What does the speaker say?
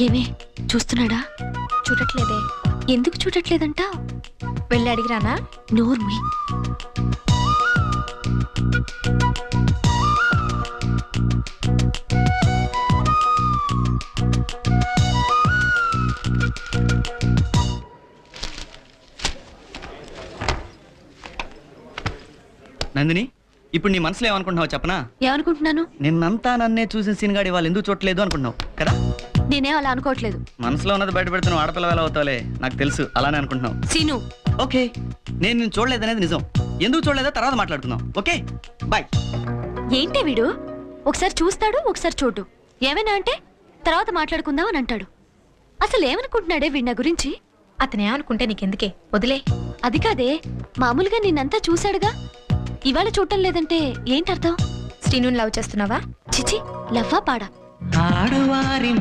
ఏమే చూస్తున్నాడా? చూడట్లేదే. ఎందుకు చూడట్లేదంట? వెళ్ళి అడిగిరానా? నోర్మి. నందిని, ఇప్పుడు నీ మనసులో ఏమనుకుంటున్నావు చెప్పనా? ఏమనుకుంటున్నాను? నిన్నంతా నన్నే చూసిన సీన్గాడి వాళ్ళు ఎందుకు చూడలేదు అనుకుంటున్నావు కదా? నేనే అలా అనుకోవట్లేదు. మనసులో ఉన్నది బయట పెడుతున్నావు, ఆడపిల్ల వేళ అవుతావులే, నాకు తెలుసు. అలానే అనుకుంటున్నావు. సీను, ఓకే, నేను నిన్ను చూడలేదనేది నిజం. ఎందుకు చూడలేదో తర్వాత మాట్లాడుకుందాం. Okay bye. ఏంటి వీడు? ఒకసారి చూస్తాడు, ఒకసారి చూడు. ఏమైనా అంటే తర్వాత మాట్లాడుకుందాం అని అంటాడు. అసలు ఏమనుకుంటున్నాడే వీడి నా గురించి? అతనే అనుకుంటే నీకెందుకే, వదిలే. అది కాదే, మామూలుగా నిన్నంతా చూశాడుగా, ఇవాళ చూడటం లేదంటే ఏంటర్థం? శ్రీనుని లవ్ చేస్తున్నావా? చిచి, లవ్వా పాడా? ఆడువారి